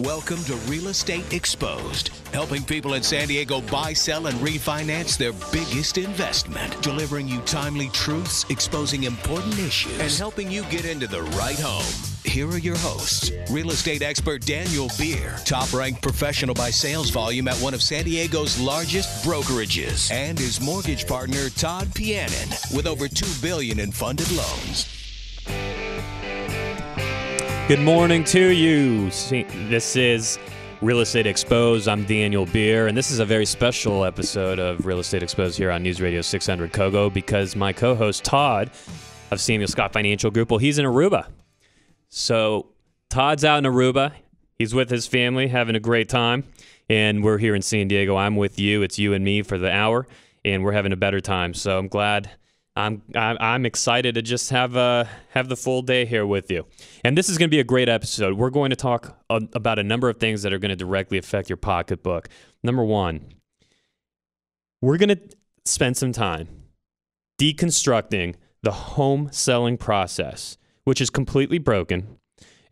Welcome to Real Estate Exposed, helping people in San Diego buy, sell, and refinance their biggest investment, delivering you timely truths, exposing important issues, and helping you get into the right home. Here are your hosts, real estate expert Daniel Beer, top-ranked professional by sales volume at one of San Diego's largest brokerages, and his mortgage partner, Todd Pianin, with over $2 billion in funded loans. Good morning to you. This is Real Estate Exposed. I'm Daniel Beer, and this is a very special episode of Real Estate Exposed here on News Radio 600 KOGO because my co-host Todd of Samuel Scott Financial Group, well, he's in Aruba. So Todd's out in Aruba. He's with his family, having a great time, and we're here in San Diego. I'm with you. It's you and me for the hour, and we're having a better time. So I'm glad. I'm excited to just have the full day here with you. And this is going to be a great episode. We're going to talk about a number of things that are going to directly affect your pocketbook. Number one, we're going to spend some time deconstructing the home selling process, which is completely broken,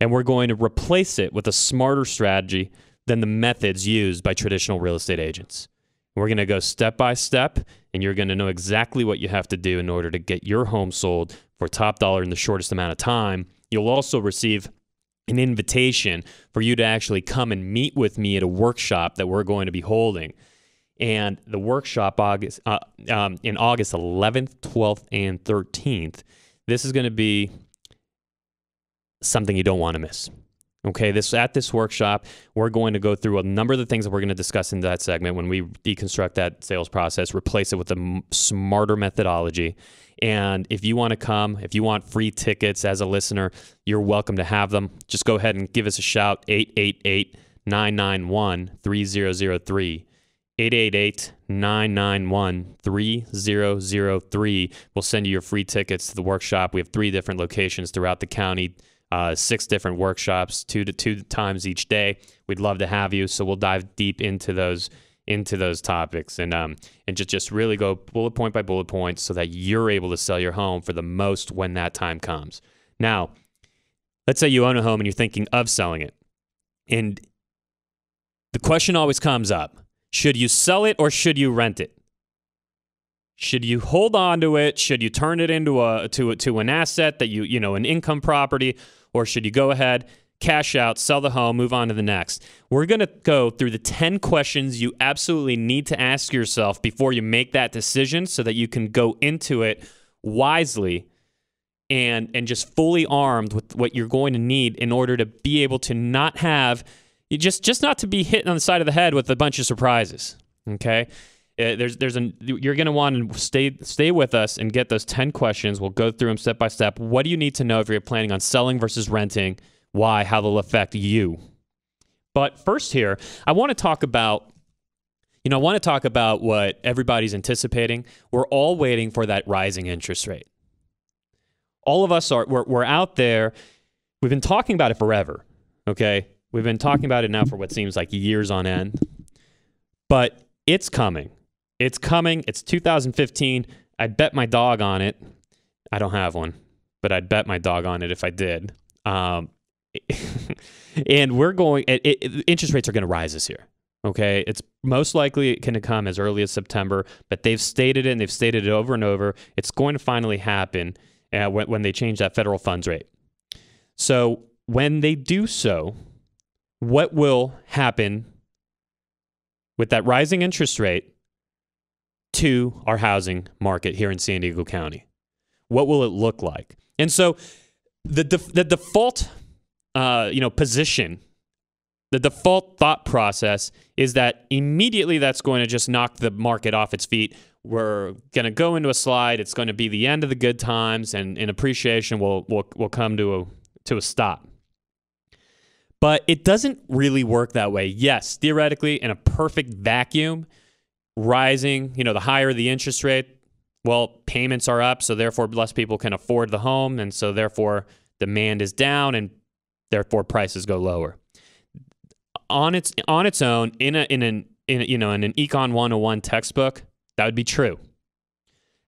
and we're going to replace it with a smarter strategy than the methods used by traditional real estate agents. We're going to go step by step, and you're going to know exactly what you have to do in order to get your home sold for top dollar in the shortest amount of time. You'll also receive an invitation for you to actually come and meet with me at a workshop that we're going to be holding. And the workshop in August 11th, 12th, and 13th. This is going to be something you don't want to miss. Okay, at this workshop, we're going to go through a number of the things that we're going to discuss in that segment when we deconstruct that sales process, replace it with a smarter methodology. And if you want to come, if you want free tickets as a listener, you're welcome to have them. Just go ahead and give us a shout, 888-991-3003. 888-991-3003. We'll send you your free tickets to the workshop. We have 3 different locations throughout the county. 6 different workshops, 2 times each day. We'd love to have you, so we'll dive deep into those topics and just really go bullet point by bullet point so that you're able to sell your home for the most when that time comes. Now, let's say you own a home and you're thinking of selling it, and the question always comes up: should you sell it or should you rent it? Should you hold on to it? Should you turn it into an asset that an income property, or should you go ahead, cash out, sell the home, move on to the next? We're going to go through the 10 questions you absolutely need to ask yourself before you make that decision so that you can go into it wisely and just fully armed with what you're going to need in order to be able to not have just not to be hit on the side of the head with a bunch of surprises. Okay? You're going to want to stay with us and get those 10 questions. We'll go through them step by step. What do you need to know if you're planning on selling versus renting? Why? How they'll affect you? But first here, I want to talk about what everybody's anticipating. We're all waiting for that rising interest rate. All of us we're out there. We've been talking about it forever. Okay? We've been talking about it now for what seems like years on end. But it's coming. It's coming. It's 2015. I'd bet my dog on it. I don't have one, but I'd bet my dog on it if I did. And interest rates are going to rise this year. Okay. It's most likely going to come as early as September, but they've stated it and they've stated it over and over. It's going to finally happen when they change that federal funds rate. So when they do so, what will happen with that rising interest rate to our housing market here in San Diego County? What will it look like? And so the default position, the default thought process is that immediately that's going to just knock the market off its feet. We're going to go into a slide. It's going to be the end of the good times, and appreciation will come to a stop. But it doesn't really work that way. Yes, theoretically, in a perfect vacuum, rising, the higher the interest rate, well, payments are up, so therefore less people can afford the home, and so therefore demand is down, and therefore prices go lower. On its own, in an Econ 101 textbook, that would be true.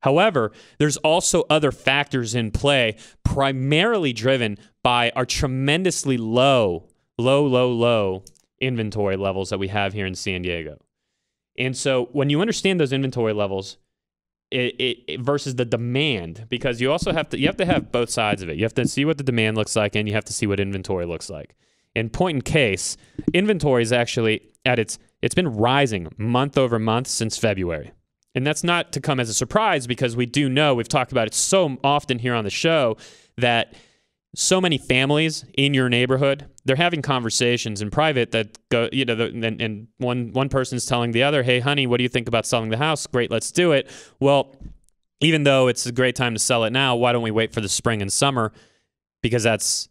However, there's also other factors in play, primarily driven by our tremendously low low inventory levels that we have here in San Diego. And so when you understand those inventory levels, it versus the demand, because you also have to have both sides of it. You have to see what the demand looks like, and you have to see what inventory looks like. In point in case, inventory is actually it's been rising month over month since February. And that's not to come as a surprise, because we do know, we've talked about it so often here on the show, that so many families in your neighborhood, they're having conversations in private that go, and one person's telling the other, hey, honey, what do you think about selling the house? Great, let's do it. Well, even though it's a great time to sell it now, why don't we wait for the spring and summer? Because that's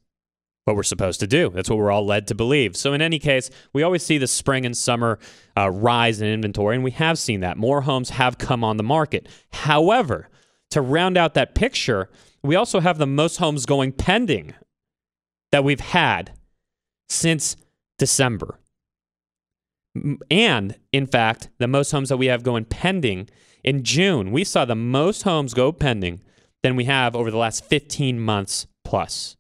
what we're supposed to do. That's what we're all led to believe. So in any case, we always see the spring and summer rise in inventory, and we have seen that. More homes have come on the market. However, to round out that picture, we also have the most homes going pending that we've had since December. And, in fact, the most homes that we have going pending in June. We saw the most homes go pending than we have over the last 15 months plus.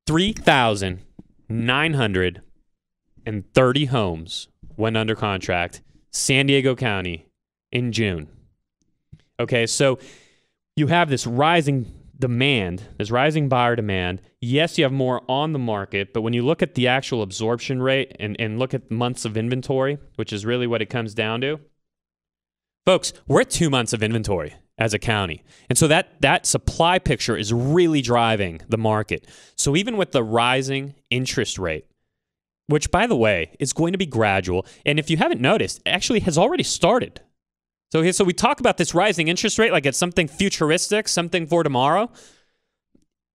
3,930 homes went under contract, San Diego County, in June. Okay, so you have this rising demand, this rising buyer demand. Yes, you have more on the market, but when you look at the actual absorption rate and look at months of inventory, which is really what it comes down to, folks, we're at 2 months of inventory as a county. And so that supply picture is really driving the market. So even with the rising interest rate, which, by the way, is going to be gradual, and if you haven't noticed, actually has already started. So we talk about this rising interest rate like it's something futuristic, something for tomorrow.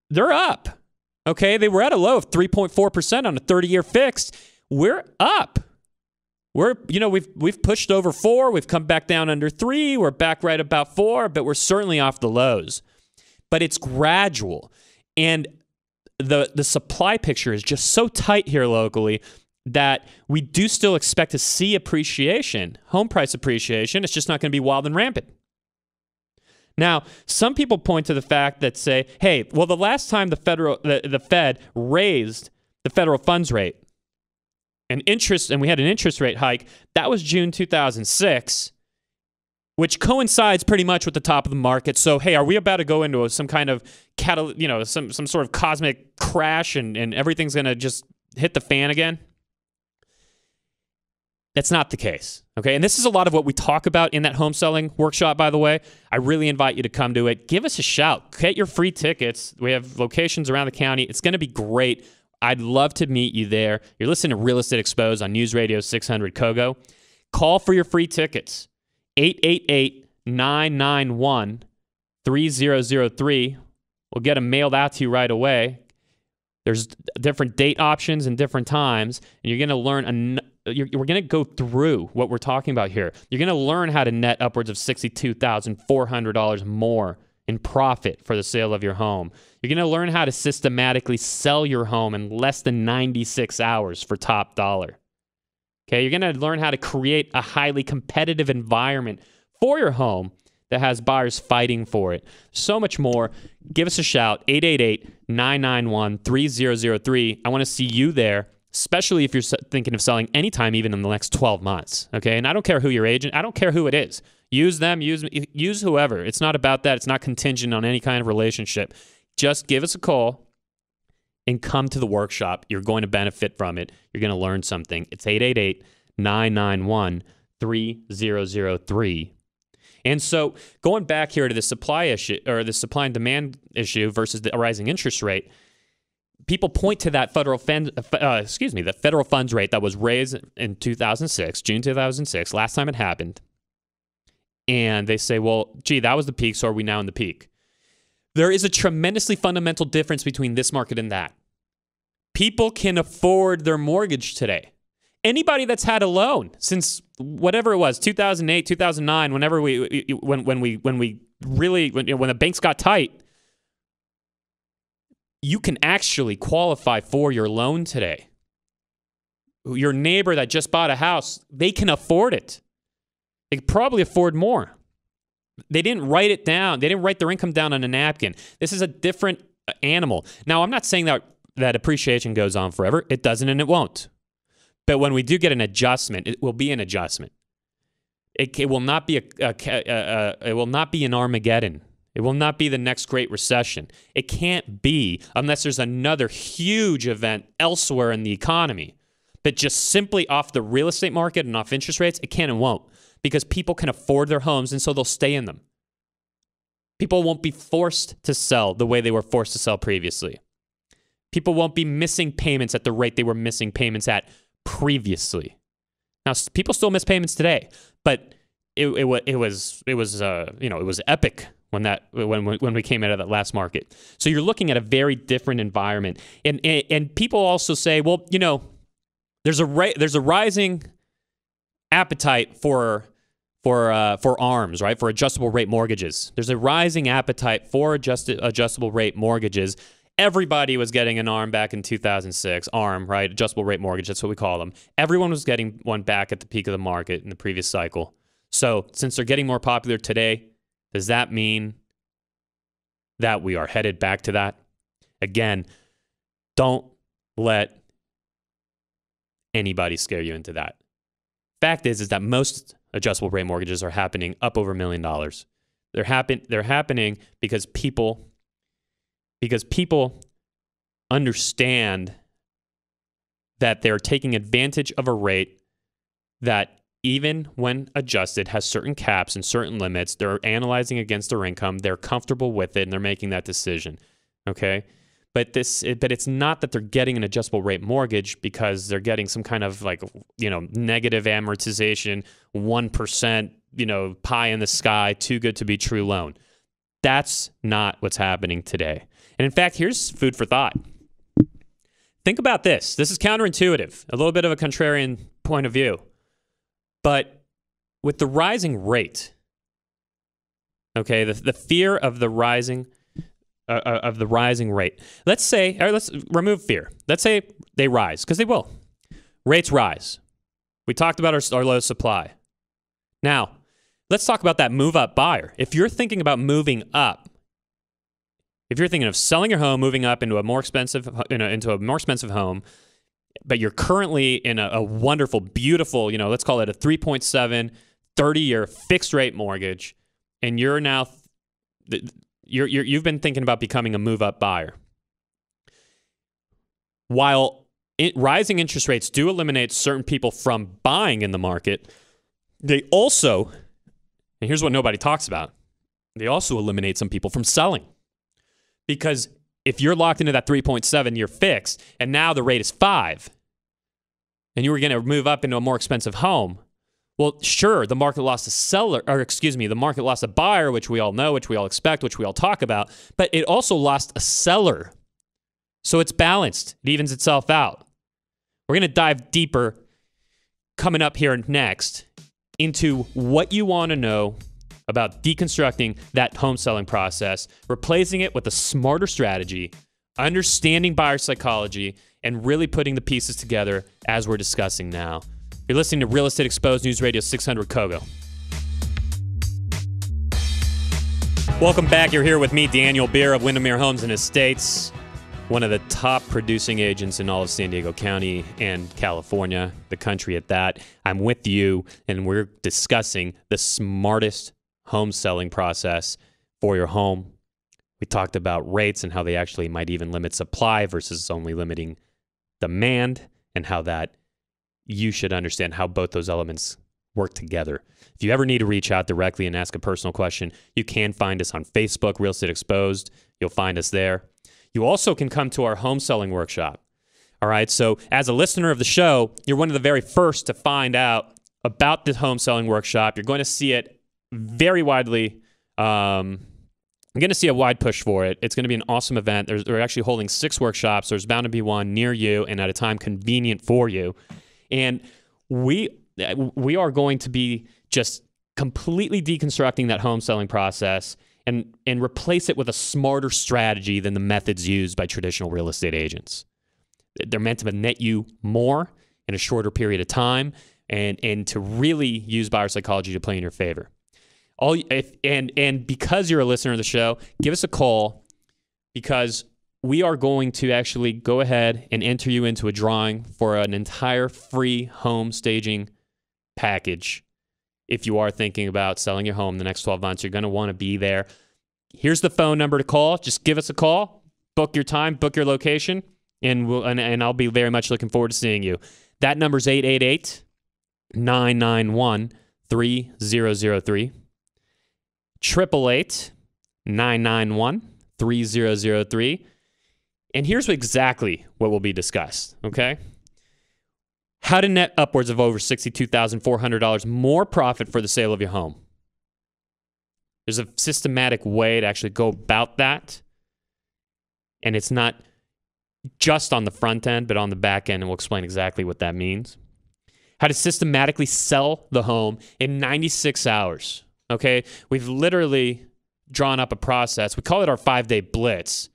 They're up. Okay, they were at a low of 3.4% on a 30-year fixed. We're up. We've pushed over 4. We've come back down under 3. We're back right about 4, but we're certainly off the lows. But it's gradual, and the supply picture is just so tight here locally that we do still expect to see appreciation, home price appreciation. It's just not going to be wild and rampant. Now, some people point to the fact that say, hey, well, the last time the Fed raised the federal funds rate and we had an interest rate hike, that was June 2006, which coincides pretty much with the top of the market. So, hey, are we about to go into some kind of some sort of cosmic crash and everything's going to just hit the fan again? That's not the case, okay? And this is a lot of what we talk about in that home selling workshop, by the way. I really invite you to come to it. Give us a shout. Get your free tickets. We have locations around the county. It's going to be great. I'd love to meet you there. You're listening to Real Estate Exposed on News Radio 600 KOGO. Call for your free tickets. 888-991-3003. We'll get them mailed out to you right away. There's different date options and different times, and you're going to learn we're going to go through what we're talking about here. You're going to learn how to net upwards of $62,400 more in profit for the sale of your home. You're going to learn how to systematically sell your home in less than 96 hours for top dollar. Okay, you're going to learn how to create a highly competitive environment for your home that has buyers fighting for it. So much more. Give us a shout, 888-991-3003. I want to see you there, especially if you're thinking of selling anytime, even in the next 12 months, okay? And I don't care who your agent, I don't care who it is. Use them, use whoever. It's not about that. It's not contingent on any kind of relationship. Just give us a call and come to the workshop. You're going to benefit from it. You're going to learn something. It's 888-991-3003. And so going back here to the supply issue, or the supply and demand issue versus the rising interest rate, people point to that the federal funds rate that was raised in 2006, June 2006, last time it happened. And they say, well, gee, that was the peak, so are we now in the peak? There is a tremendously fundamental difference between this market and that. People can afford their mortgage today. Anybody that's had a loan since whatever it was, 2008, 2009, whenever when the banks got tight, you can actually qualify for your loan today. Your neighbor that just bought a house, they can afford it. They could probably afford more. They didn't write it down. They didn't write their income down on a napkin. This is a different animal. Now, I'm not saying that that appreciation goes on forever. It doesn't, and it won't. But when we do get an adjustment, it will be an adjustment. It will not be it will not be an Armageddon. It will not be the next great recession. It can't be unless there's another huge event elsewhere in the economy. But just simply off the real estate market and off interest rates, it can and won't, because people can afford their homes, and so they'll stay in them. People won't be forced to sell the way they were forced to sell previously. People won't be missing payments at the rate they were missing payments at previously. Now, people still miss payments today, but it was epic when we came out of that last market. So you're looking at a very different environment, and people also say, well, there's a rising appetite for ARMs, right? For adjustable rate mortgages. There's a rising appetite for adjustable rate mortgages. Everybody was getting an ARM back in 2006. ARM, right? Adjustable rate mortgage, that's what we call them. Everyone was getting one back at the peak of the market in the previous cycle. So since they're getting more popular today, does that mean that we are headed back to that? Again, don't let anybody scare you into that. Fact is that most adjustable rate mortgages are happening up over $1 million. They're happening because people understand that they're taking advantage of a rate that, even when adjusted, has certain caps and certain limits. They're analyzing against their income. They're comfortable with it, and they're making that decision. Okay? But it's not that they're getting an adjustable rate mortgage because they're getting some kind of negative amortization, 1%, pie in the sky, too good to be true loan. That's not what's happening today. And in fact, here's food for thought. Think about this. This is counterintuitive, a little bit of a contrarian point of view. But with the rising rate, okay, the fear of the rising rate. Let's remove fear. Let's say they rise, because they will. Rates rise. We talked about our low supply. Now, let's talk about that move-up buyer. If you're thinking about moving up, if you're thinking of selling your home, moving up into a more expensive home, but you're currently in a wonderful, beautiful, let's call it a 3.7, 30-year fixed rate mortgage, and you're now you've been thinking about becoming a move-up buyer. While rising interest rates do eliminate certain people from buying in the market, they also, and here's what nobody talks about, they also eliminate some people from selling. Because if you're locked into that 3.7-year fix, and now the rate is 5, and you were going to move up into a more expensive home, well, sure, the market lost the market lost a buyer, which we all know, which we all expect, which we all talk about, but it also lost a seller. So it's balanced. It evens itself out. We're going to dive deeper coming up here next into what you want to know about deconstructing that home selling process, replacing it with a smarter strategy, understanding buyer psychology, and really putting the pieces together as we're discussing now. You're listening to Real Estate Exposed, News Radio 600 KOGO. Welcome back. You're here with me, Daniel Beer of Windermere Homes and Estates, one of the top producing agents in all of San Diego County and California, the country at that. I'm with you, and we're discussing the smartest home selling process for your home. We talked about rates and how they actually might even limit supply versus only limiting demand, and how that you should understand how both those elements work together. If you ever need to reach out directly and ask a personal question, you can find us on Facebook, Real Estate Exposed. You'll find us there. You also can come to our home selling workshop. All right, so as a listener of the show, you're one of the very first to find out about the home selling workshop. You're going to see it very widely. I'm going to see a wide push for it. It's going to be an awesome event. They're actually holding 6 workshops. There's bound to be one near you and at a time convenient for you. And we are going to be just completely deconstructing that home selling process and replace it with a smarter strategy than the methods used by traditional real estate agents. They're meant to net you more in a shorter period of time and to really use buyer psychology to play in your favor. And because you're a listener of the show, give us a call, because we are going to actually go ahead and enter you into a drawing for an entire free home staging package. If you are thinking about selling your home the next 12 months, you're going to want to be there. Here's the phone number to call. Just give us a call, book your time, book your location, and I'll be very much looking forward to seeing you. That number's 888-991-3003. 888-991-3003. And here's exactly what will be discussed, okay? How to net upwards of over $62,400 more profit for the sale of your home. There's a systematic way to actually go about that. And it's not just on the front end, but on the back end, and we'll explain exactly what that means. How to systematically sell the home in 96 hours. Okay, we've literally drawn up a process. We call it our 5-day blitz.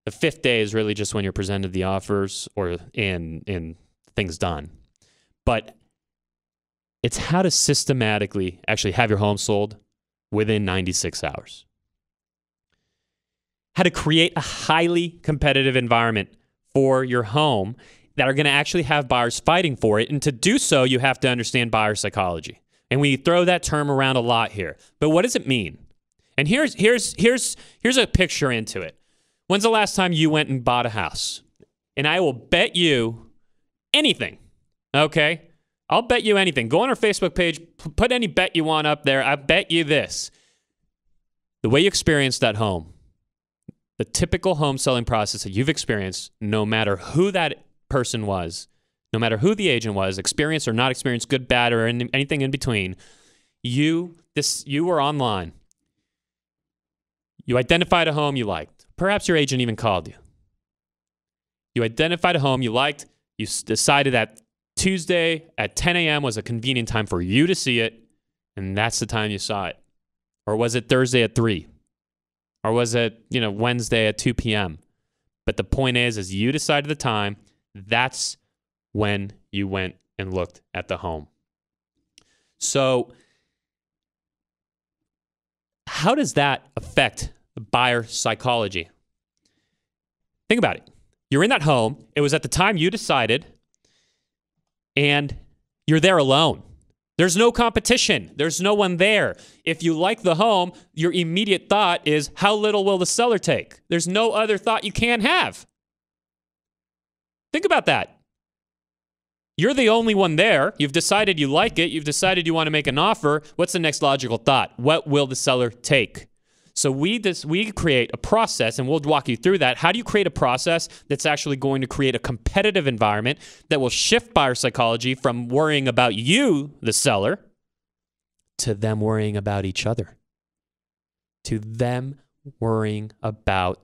The 5th day is really just when you're presented the offers or in things done. But it's how to systematically actually have your home sold within 96 hours. How to create a highly competitive environment for your home that are going to actually have buyers fighting for it. And to do so, you have to understand buyer psychology. And we throw that term around a lot here. But what does it mean? And here's a picture into it. When's the last time you went and bought a house? And I will bet you anything, okay? I'll bet you anything. Go on our Facebook page, put any bet you want up there. I bet you this. The way you experienced that home, the typical home selling process that you've experienced, no matter who that person was, no matter who the agent was, experienced or not experienced, good, bad, or anything in between, you were online. You identified a home you liked. Perhaps your agent even called you. You identified a home you liked. You decided that Tuesday at 10 a.m. was a convenient time for you to see it, and that's the time you saw it. Or was it Thursday at 3? Or was it, Wednesday at 2 p.m.? But the point is you decided the time. That's when you went and looked at the home. So how does that affect the buyer psychology? Think about it. You're in that home. It was at the time you decided, and you're there alone. There's no competition. There's no one there. If you like the home, your immediate thought is, how little will the seller take? There's no other thought you can have. Think about that. You're the only one there. You've decided you like it. You've decided you want to make an offer. What's the next logical thought? What will the seller take? So we create a process, and we'll walk you through that. How do you create a process that's actually going to create a competitive environment that will shift buyer psychology from worrying about you, the seller, to them worrying about each other? To them worrying about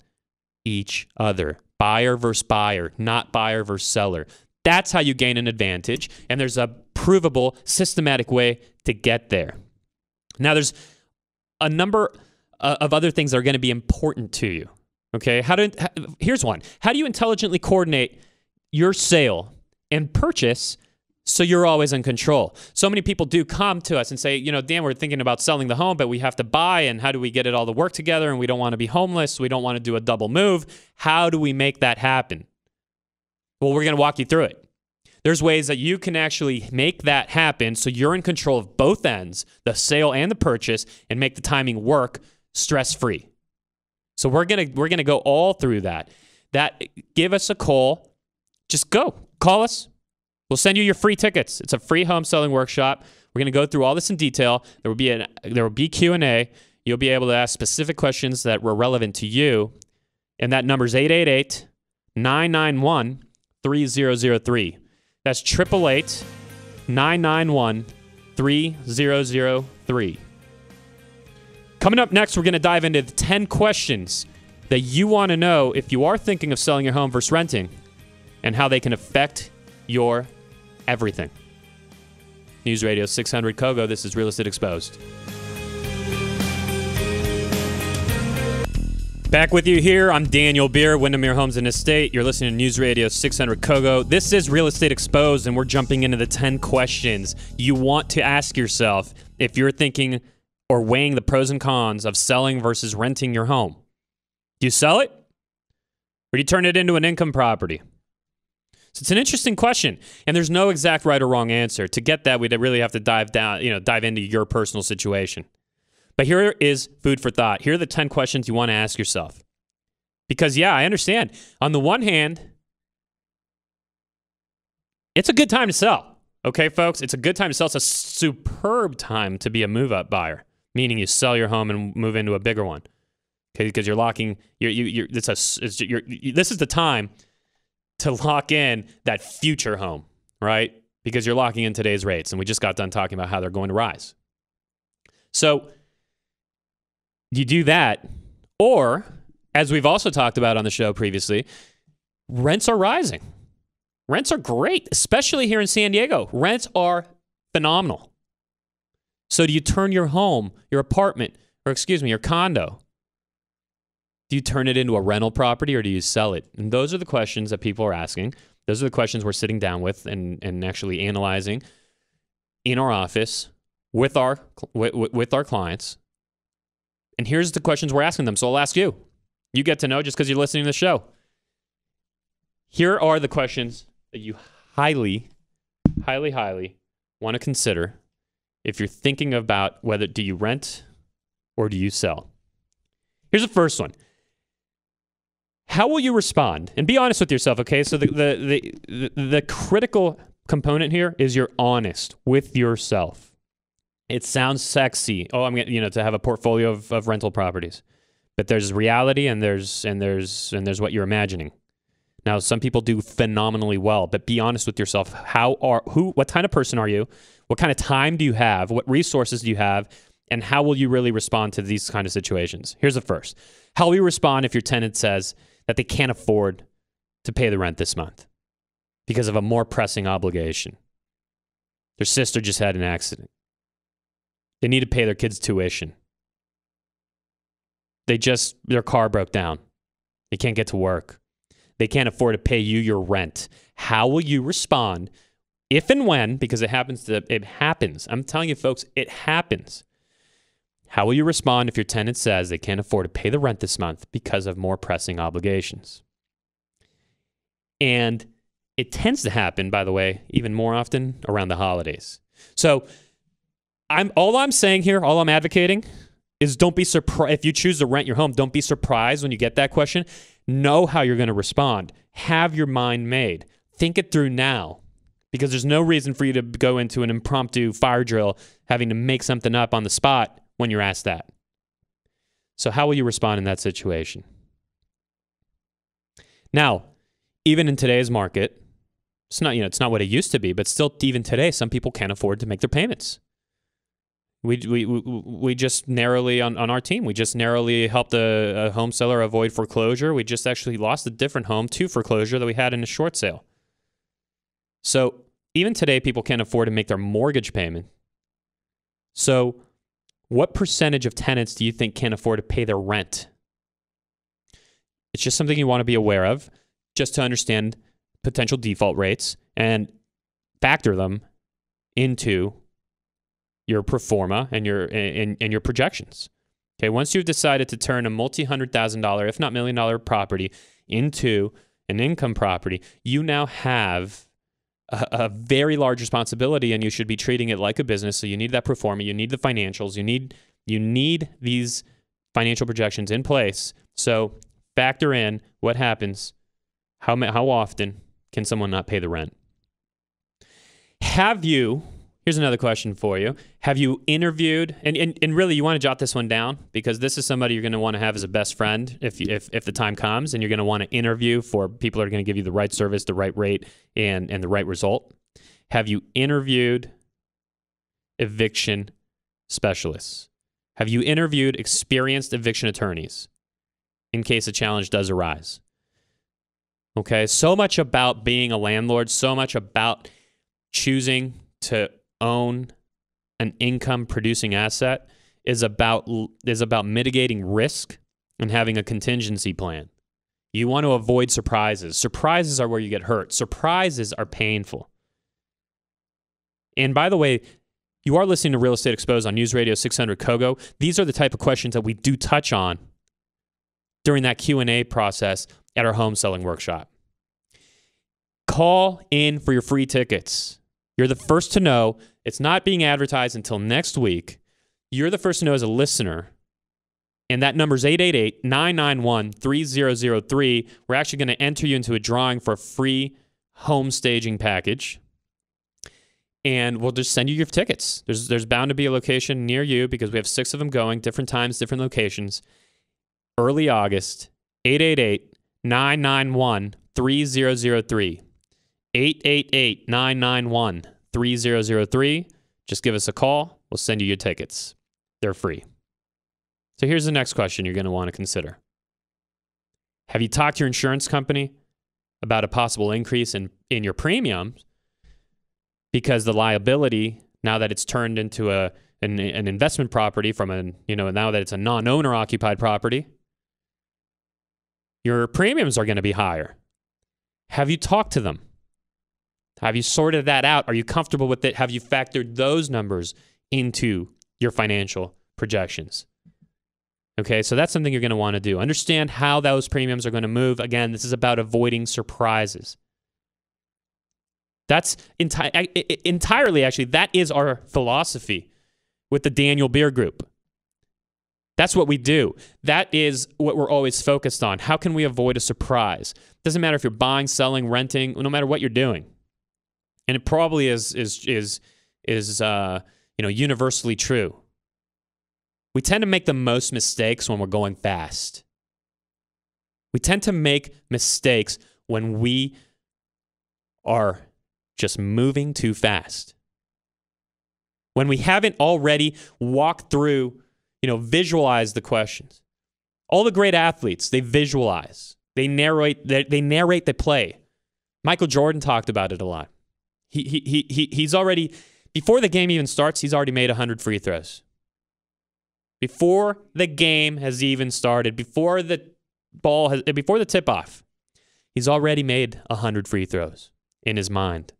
each other. Buyer versus buyer, not buyer versus seller. That's how you gain an advantage, and there's a provable, systematic way to get there. Now, there's a number of other things that are going to be important to you. Okay, here's one. How do you intelligently coordinate your sale and purchase so you're always in control? So many people do come to us and say, Dan, we're thinking about selling the home, but we have to buy, and how do we get it all to work together? And we don't want to be homeless. We don't want to do a double move. How do we make that happen? Well, we're going to walk you through it. There's ways that you can actually make that happen so you're in control of both ends, the sale and the purchase, and make the timing work stress-free. So we're gonna go all through that. Give us a call. Just call us. We'll send you your free tickets. It's a free home selling workshop. We're gonna go through all this in detail. There will be Q&A. You'll be able to ask specific questions that were relevant to you. And that number is 888-991-3003. That's 888-991-3003. Coming up next, we're going to dive into the 10 questions that you want to know if you are thinking of selling your home versus renting, and how they can affect your everything. News Radio 600 KOGO, this is Real Estate Exposed. Back with you here. I'm Daniel Beer, Windermere Homes and Estate. You're listening to News Radio 600 KOGO. This is Real Estate Exposed, and we're jumping into the 10 questions you want to ask yourself if you're thinking or weighing the pros and cons of selling versus renting your home. Do you sell it? Or do you turn it into an income property? So it's an interesting question, and there's no exact right or wrong answer. To get that, we'd really have to dive into your personal situation. But here is food for thought. Here are the 10 questions you want to ask yourself. Because, yeah, I understand. On the one hand, it's a good time to sell. Okay, folks? It's a good time to sell. It's a superb time to be a move-up buyer, meaning you sell your home and move into a bigger one. Okay, because you're locking. This is the time to lock in that future home, right? Because you're locking in today's rates, and we just got done talking about how they're going to rise. So you do that, or as we've also talked about on the show previously, rents are rising. Rents are great, especially here in San Diego. Rents are phenomenal. So do you turn your home, your apartment, your condo, do you turn it into a rental property or do you sell it? And those are the questions that people are asking. Those are the questions we're sitting down with and actually analyzing in our office with our clients. And here's the questions we're asking them. So I'll ask you. You get to know just because you're listening to the show. Here are the questions that you highly, highly, highly want to consider if you're thinking about whether do you rent or do you sell. Here's the first one. How will you respond? And be honest with yourself, okay? So the critical component here is you're honest with yourself. It sounds sexy. Oh, I'm gonna, to have a portfolio of rental properties. But there's reality and there's what you're imagining. Now, some people do phenomenally well, but be honest with yourself. What kind of person are you? What kind of time do you have? What resources do you have? And how will you really respond to these kind of situations? Here's the first. How will you respond if your tenant says that they can't afford to pay the rent this month because of a more pressing obligation? Their sister just had an accident. They need to pay their kids' tuition. Their car broke down. They can't get to work. They can't afford to pay you your rent. How will you respond if and when, because it happens. I'm telling you, folks, it happens. How will you respond if your tenant says they can't afford to pay the rent this month because of more pressing obligations? And it tends to happen, by the way, even more often around the holidays. So all I'm saying here, all I'm advocating is don't be surprised. If you choose to rent your home, don't be surprised when you get that question. Know how you're going to respond. Have your mind made. Think it through now, because there's no reason for you to go into an impromptu fire drill having to make something up on the spot when you're asked that. So how will you respond in that situation? Now, even in today's market, it's not what it used to be, but still, even today, some people can't afford to make their payments. We just narrowly, on our team, we just narrowly helped a home seller avoid foreclosure. We just actually lost a different home to foreclosure that we had in a short sale. So even today, people can't afford to make their mortgage payment. So what percentage of tenants do you think can't afford to pay their rent? It's just something you want to be aware of, just to understand potential default rates and factor them into your pro forma and your projections. Okay, once you've decided to turn a multi-$100,000, if not $1 million property into an income property, you now have a very large responsibility, and you should be treating it like a business. So you need that pro forma, you need the financials, you need these financial projections in place. So factor in what happens, how often can someone not pay the rent? Here's another question for you. Have you interviewed, and really you want to jot this one down, because this is somebody you're going to want to have as a best friend if the time comes, and you're going to want to interview for people that are going to give you the right service, the right rate, and the right result. Have you interviewed eviction specialists? Have you interviewed experienced eviction attorneys in case a challenge does arise? Okay, so much about being a landlord, so much about choosing to own an income producing asset is about mitigating risk and having a contingency plan. You want to avoid surprises. Surprises are where you get hurt. Surprises are painful. And by the way, you are listening to Real Estate Exposed on News Radio 600 KOGO. These are the type of questions that we do touch on during that Q&A process at our home selling workshop. Call in for your free tickets. You're the first to know. It's not being advertised until next week. You're the first to know as a listener. And that number is 888-991-3003. We're actually going to enter you into a drawing for a free home staging package. And we'll just send you your tickets. There's bound to be a location near you because we have 6 of them going, different times, different locations. Early August, 888-991-3003. 888-991-3003. Just give us a call. We'll send you your tickets. They're free. So here's the next question you're going to want to consider. Have you talked to your insurance company about a possible increase in your premiums because the liability, now that it's turned into an investment property now that it's a non-owner occupied property, your premiums are going to be higher? Have you talked to them? Have you sorted that out? Are you comfortable with it? Have you factored those numbers into your financial projections? Okay, so that's something you're going to want to do. Understand how those premiums are going to move. Again, this is about avoiding surprises. That's entirely, actually, that is our philosophy with the Daniel Beer Group. That's what we do. That is what we're always focused on. How can we avoid a surprise? Doesn't matter if you're buying, selling, renting, no matter what you're doing. And it probably is universally true. We tend to make the most mistakes when we're going fast. We tend to make mistakes when we are just moving too fast. When we haven't already walked through, visualized the questions. All the great athletes, they visualize. They narrate the play. Michael Jordan talked about it a lot. He's already, before the game even starts, he's already made 100 free throws. Before the game has even started, before the tip-off, he's already made 100 free throws in his mind.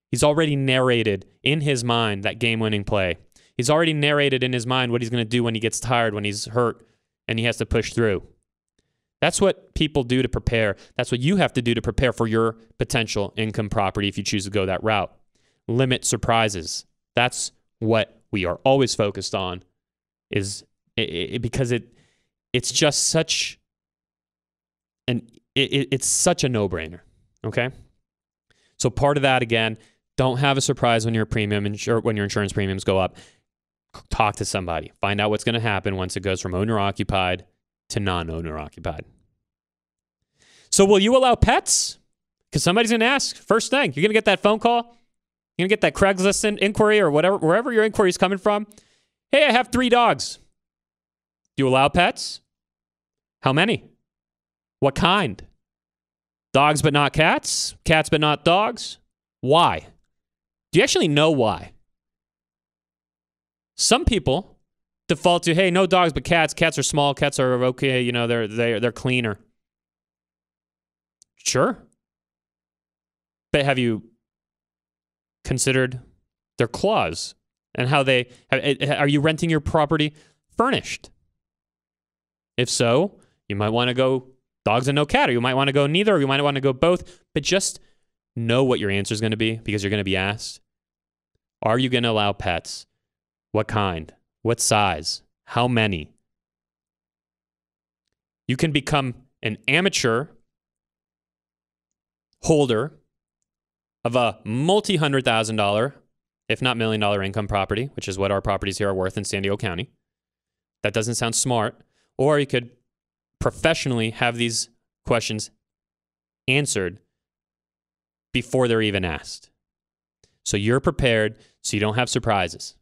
He's already narrated in his mind that game-winning play. He's already narrated in his mind what he's going to do when he gets tired, when he's hurt, and he has to push through. That's what people do to prepare. That's what you have to do to prepare for your potential income property if you choose to go that route. Limit surprises. That's what we are always focused on, because it's just such it's such a no-brainer. Okay, so part of that, again, don't have a surprise when your insurance premiums go up. Talk to somebody. Find out what's going to happen once it goes from owner-occupied to non-owner occupied. So will you allow pets? Because somebody's going to ask. First thing, you're going to get that phone call. You're going to get that Craigslist inquiry or whatever, wherever your inquiry is coming from. Hey, I have 3 dogs. Do you allow pets? How many? What kind? Dogs but not cats? Cats but not dogs? Why? Do you actually know why? Some people default to, hey, no dogs but cats. Cats are small. Cats are okay. They're cleaner. Sure. But have you considered their claws and how are you renting your property furnished? If so, you might want to go dogs and no cat, or you might want to go neither, or you might want to go both. But just know what your answer is going to be, because you're going to be asked. Are you going to allow pets? What kind? What size? How many? You can become an amateur holder of a multi-$100,000, if not $1 million income property, which is what our properties here are worth in San Diego County. That doesn't sound smart. Or you could professionally have these questions answered before they're even asked. So you're prepared, so you don't have surprises.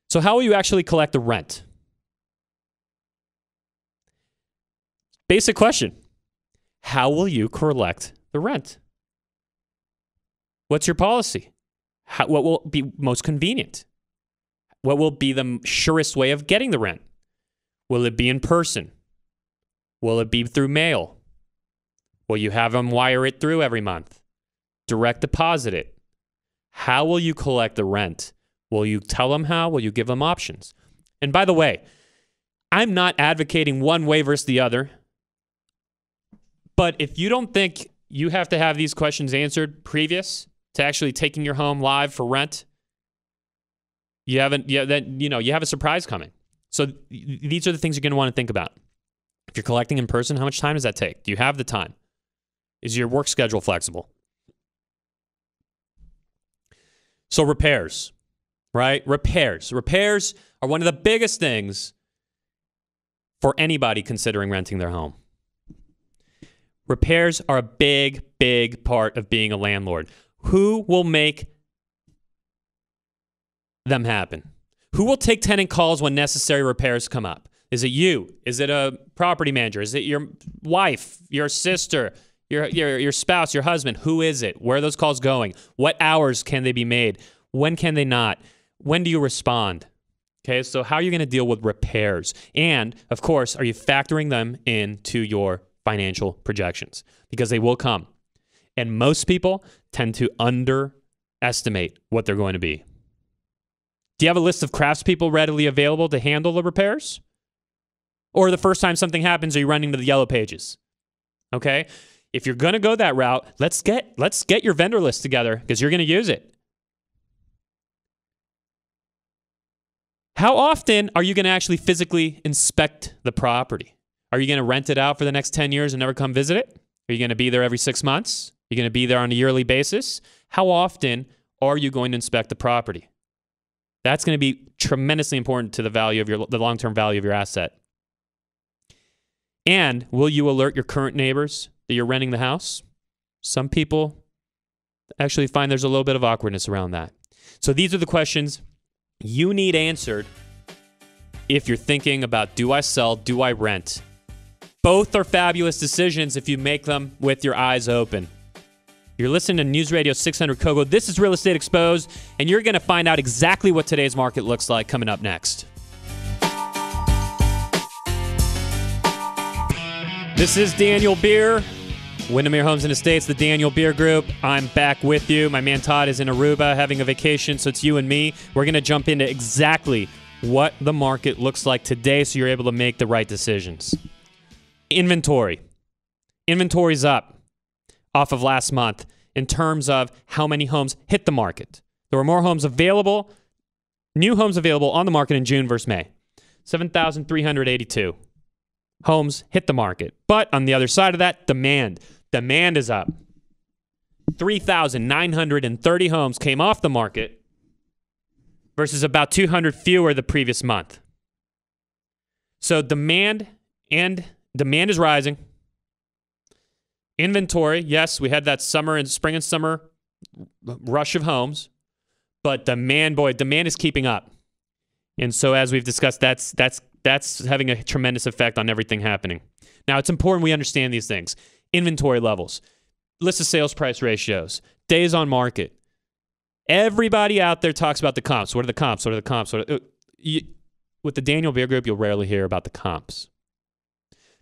So how will you actually collect the rent? Basic question. How will you collect the rent? What's your policy? What will be most convenient? What will be the surest way of getting the rent? Will it be in person? Will it be through mail? Will you have them wire it through every month? Direct deposit it? How will you collect the rent? Will you tell them how? Will you give them options? And by the way, I'm not advocating one way versus the other. But if you don't think you have to have these questions answered previous to actually taking your home live for rent, you have a surprise coming. So these are the things you're going to want to think about. If you're collecting in person, how much time does that take? Do you have the time? Is your work schedule flexible? So repairs, right? Repairs are one of the biggest things for anybody considering renting their home. Repairs are a big, big part of being a landlord. Who will make them happen? Who will take tenant calls when necessary repairs come up? Is it you? Is it a property manager? Is it your wife, your sister, your spouse, your husband? Who is it? Where are those calls going? What hours can they be made? When can they not? When do you respond? Okay, so how are you going to deal with repairs? And, of course, are you factoring them into your financial projections? Because they will come. And most people tend to underestimate what they're going to be. Do you have a list of craftspeople readily available to handle the repairs? Or the first time something happens, are you running to the yellow pages? Okay? If you're going to go that route, let's get your vendor list together because you're going to use it. How often are you going to actually physically inspect the property? Are you going to rent it out for the next 10 years and never come visit it? Are you going to be there every 6 months? Are you going to be there on a yearly basis? How often are you going to inspect the property? That's going to be tremendously important to the long-term value of your asset. And will you alert your current neighbors that you're renting the house? Some people actually find there's a little bit of awkwardness around that. So these are the questions you need answered if you're thinking about, do I sell, do I rent? Both are fabulous decisions if you make them with your eyes open. You're listening to News Radio 600 KOGO. This is Real Estate Exposed, and you're going to find out exactly what today's market looks like coming up next. This is Daniel Beer, Windermere Homes and Estates, the Daniel Beer Group. I'm back with you. My man Todd is in Aruba having a vacation, so it's you and me. We're going to jump into exactly what the market looks like today so you're able to make the right decisions. Inventory. Inventory's up off of last month in terms of how many homes hit the market. There were more homes available, new homes available on the market in June versus May. 7,382 homes hit the market. But on the other side of that, demand. Demand is up. 3,930 homes came off the market versus about 200 fewer the previous month. So demand is rising. Inventory, yes, we had that spring and summer rush of homes, but demand is keeping up. And so as we've discussed, that's having a tremendous effect on everything happening. Now, it's important we understand these things. Inventory levels, list of sales price ratios, days on market. Everybody out there talks about the comps. What are the comps? What are the comps? With the Daniel Beer Group, you'll rarely hear about the comps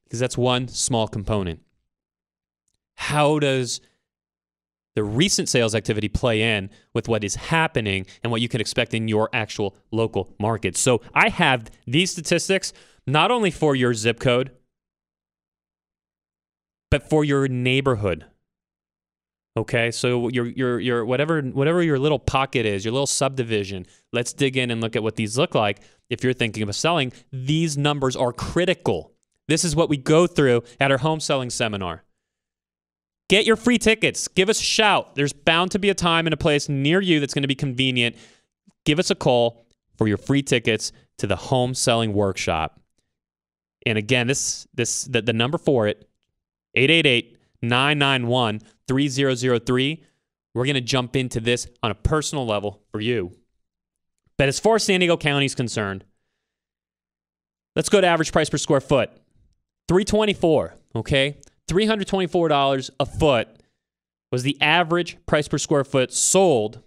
because that's one small component. How does the recent sales activity play in with what is happening and what you can expect in your actual local market? So I have these statistics not only for your zip code, but for your neighborhood. Okay, so your whatever your little pocket is, your little subdivision. Let's dig in and look at what these look like. If you're thinking of selling, these numbers are critical. This is what we go through at our home selling seminar. Get your free tickets. Give us a shout. There's bound to be a time and a place near you that's going to be convenient. Give us a call for your free tickets to the home selling workshop. And again, the number for it, 888-991-3003. We're going to jump into this on a personal level for you. But as far as San Diego County is concerned, let's go to average price per square foot. $324, okay? $324 a foot was the average price per square foot sold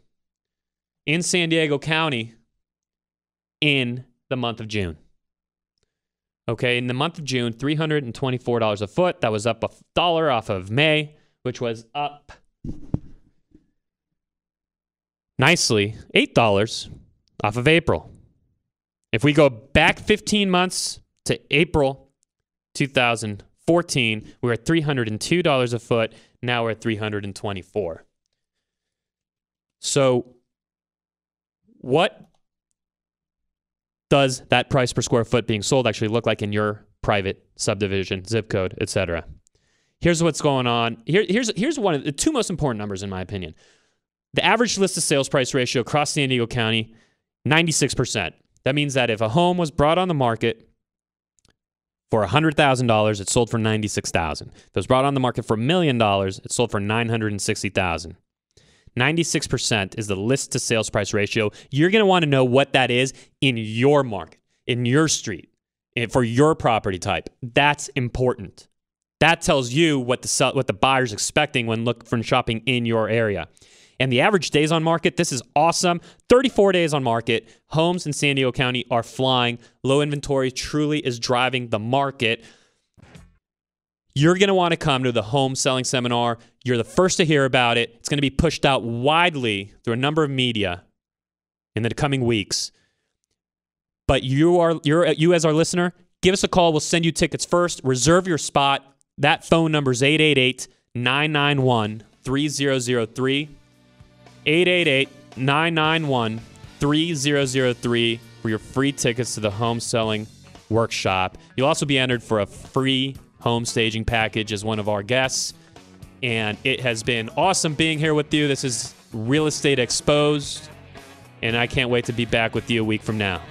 in San Diego County in the month of June. Okay, in the month of June, $324 a foot. That was up $1 off of May, which was up nicely $8 off of April. If we go back 15 months to April 2014, we were at $302 a foot. Now we're at $324. So what does that price per square foot being sold actually look like in your private subdivision, zip code, etc.? Here's what's going on. Here's one of the two most important numbers in my opinion. The average list to sales price ratio across San Diego County, 96%. That means that if a home was brought on the market for $100,000, it sold for $96,000. If it was brought on the market for $1 million, it sold for $960,000. 96% is the list to sales price ratio. You're going to want to know what that is in your market, in your street, for your property type. That's important. That tells you what the buyer's expecting when shopping in your area. And the average days on market, this is awesome. 34 days on market. Homes in San Diego County are flying. Low inventory truly is driving the market. You're going to want to come to the home selling seminar. You're the first to hear about it. It's going to be pushed out widely through a number of media in the coming weeks. But you as our listener, give us a call. We'll send you tickets first. Reserve your spot. That phone number is 888-991-3003. 888-991-3003 for your free tickets to the home selling workshop. You'll also be entered for a free home staging package as one of our guests. And it has been awesome being here with you. This is Real Estate Exposed, and I can't wait to be back with you a week from now.